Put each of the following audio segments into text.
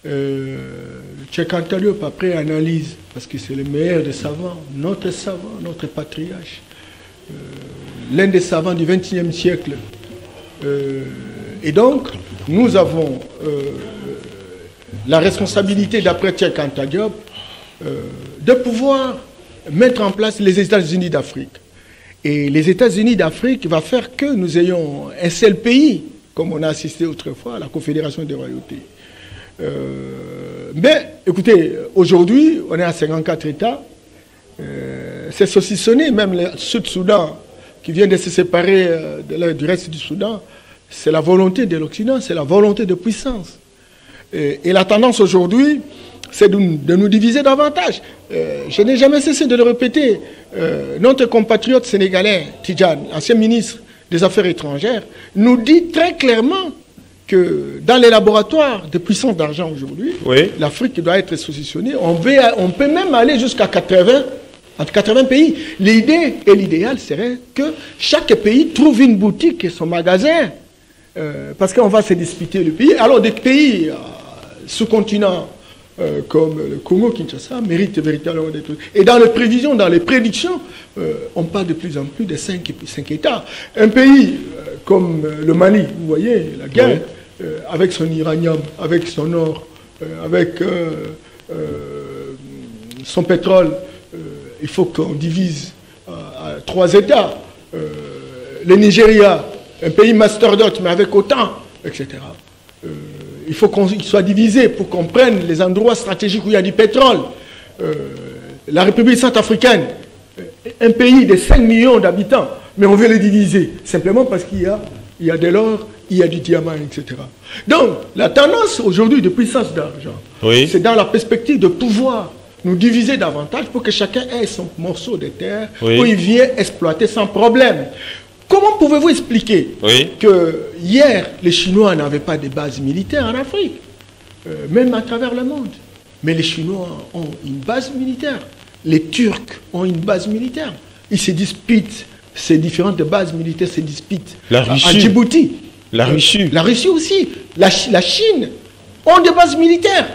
Cheikh Anta Diop après analyse, parce que c'est le meilleur des savants, notre patriarche, l'un des savants du XXe siècle. Et donc, nous avons la responsabilité, d'après Cheikh Anta Diop, de pouvoir mettre en place les États-Unis d'Afrique. Et les États-Unis d'Afrique va faire que nous ayons un seul pays, comme on a assisté autrefois à la Confédération des royautés. Mais écoutez, aujourd'hui, on est à 54 États. C'est saucissonné, même le Sud-Soudan, qui vient de se séparer du reste du Soudan, c'est la volonté de l'Occident, c'est la volonté de puissance. Et la tendance aujourd'hui, c'est de nous diviser davantage. Je n'ai jamais cessé de le répéter. Notre compatriote sénégalais, Tidjane, ancien ministre des Affaires étrangères, nous dit très clairement que dans les laboratoires de puissance d'argent aujourd'hui, oui, l'Afrique doit être saucissonnée. On peut même aller jusqu'à 80, entre 80 pays. L'idée et l'idéal serait que chaque pays trouve une boutique et son magasin. Parce qu'on va se disputer le pays. Alors des pays sous-continents comme le Congo, Kinshasa, méritent véritablement des trucs. Et dans les prévisions, dans les prédictions, on parle de plus en plus de 5 États. Un pays comme le Mali, vous voyez, la guerre, oui, avec son uranium, avec son or, avec son pétrole, il faut qu'on divise à 3 États. Le Nigeria, un pays mastodonte, mais avec autant, etc. Il faut qu'il soit divisé pour qu'on prenne les endroits stratégiques où il y a du pétrole. La République centrafricaine, un pays de 5 millions d'habitants, mais on veut le diviser, simplement parce qu'il y a de l'or, il y a du diamant, etc. Donc, la tendance aujourd'hui de puissance d'argent, oui, c'est dans la perspective de pouvoir nous diviser davantage pour que chacun ait son morceau de terre, oui, où il vient exploiter sans problème. Comment pouvez-vous expliquer, oui, que hier, les Chinois n'avaient pas de base militaire en Afrique, même à travers le monde? Mais les Chinois ont une base militaire. Les Turcs ont une base militaire. Ils se disputent, ces différentes bases militaires se disputent. La Russie. À Djibouti. La Russie. La Russie aussi. La Chine ont des bases militaires.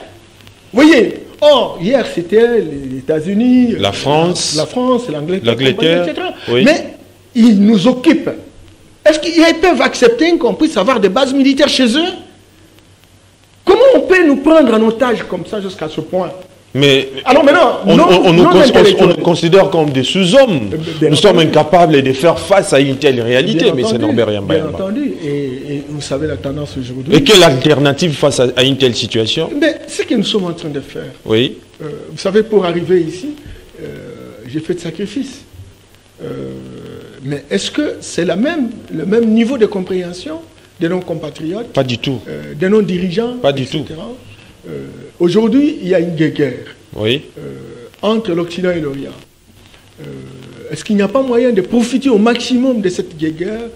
Vous voyez? Or, hier, c'était les États-Unis, la France, l'Angleterre, etc. Oui. Mais ils nous occupent. Est-ce qu'ils peuvent accepter qu'on puisse avoir des bases militaires chez eux? Comment on peut nous prendre en otage comme ça jusqu'à ce point? Mais alors maintenant, on nous considère comme des sous-hommes. Nous sommes incapables de faire face à une telle réalité, mais c'est Norbert Yamba. Bien entendu, et vous savez la tendance aujourd'hui. Et quelle alternative face à une telle situation? Mais ce que nous sommes en train de faire, oui, vous savez, pour arriver ici, j'ai fait de sacrifices. Mais est-ce que c'est le même niveau de compréhension de nos compatriotes? Pas du tout. De nos dirigeants? Pas du tout. Aujourd'hui, il y a une guerre, oui, entre l'Occident et l'Orient. Est-ce qu'il n'y a pas moyen de profiter au maximum de cette guerre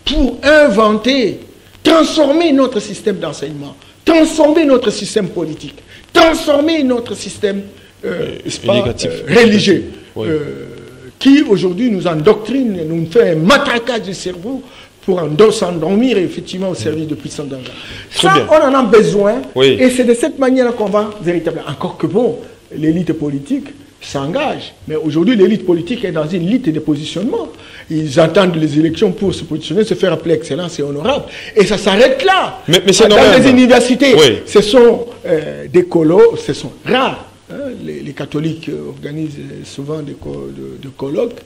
pour inventer, transformer notre système d'enseignement, transformer notre système politique, transformer notre système religieux, oui, qui aujourd'hui nous endoctrine, nous fait un matraquage du cerveau pour s'endormir effectivement au service de puissance d'argent. Ça, on en a besoin, oui, et c'est de cette manière qu'on va véritablement... Encore que bon, l'élite politique s'engage, mais aujourd'hui l'élite politique est dans une lutte de positionnement. Ils attendent les élections pour se positionner, se faire appeler excellence et honorable, et ça s'arrête là. Mais c'est normal. Dans les universités, oui, ce sont des colos, ce sont rares. Hein, les catholiques organisent souvent des colloques.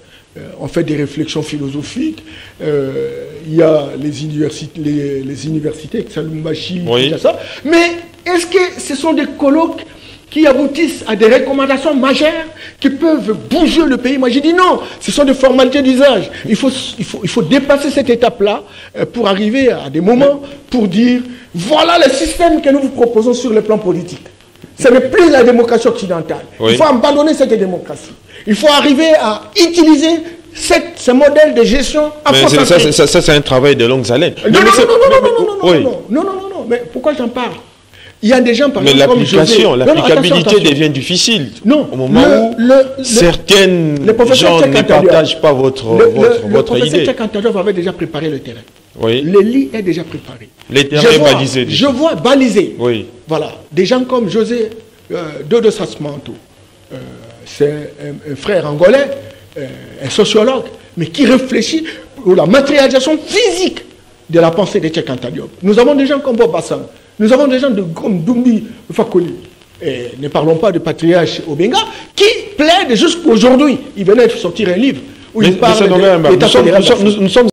On fait des réflexions philosophiques. Il y a les universités, Salumbashi, oui, ça. Mais est-ce que ce sont des colloques qui aboutissent à des recommandations majeures qui peuvent bouger le pays? Moi, j'ai dit non. Ce sont des formalités d'usage. Il faut dépasser cette étape-là pour arriver à des moments pour dire voilà le système que nous vous proposons sur le plan politique. Ce n'est plus la démocratie occidentale. Oui. Il faut abandonner cette démocratie. Il faut arriver à utiliser ce modèle de gestion. Mais ça c'est un travail de longue haleine. Non. Mais pourquoi j'en parle? Il y a des gens, par exemple, comme José... l'applicabilité devient difficile. Non. Au moment où certaines gens ne partagent pas votre idée. Le professeur Tchèque Antadov avait déjà préparé le terrain. Oui. Le lit est déjà préparé. Les terrains est balisé. Je vois balisé. Oui. Voilà. Des gens comme José Dodo Sasmanto. C'est un frère angolais, un sociologue, mais qui réfléchit pour la matérialisation physique de la pensée de Tchèque Antadov. Nous avons des gens comme Bob Bassan. Nous avons des gens comme Dumbi Fakoli. Et ne parlons pas de patriarche Obenga, qui plaide jusqu'à aujourd'hui. Il venait de sortir un livre où il parle de l'État fédéral. Nous sommes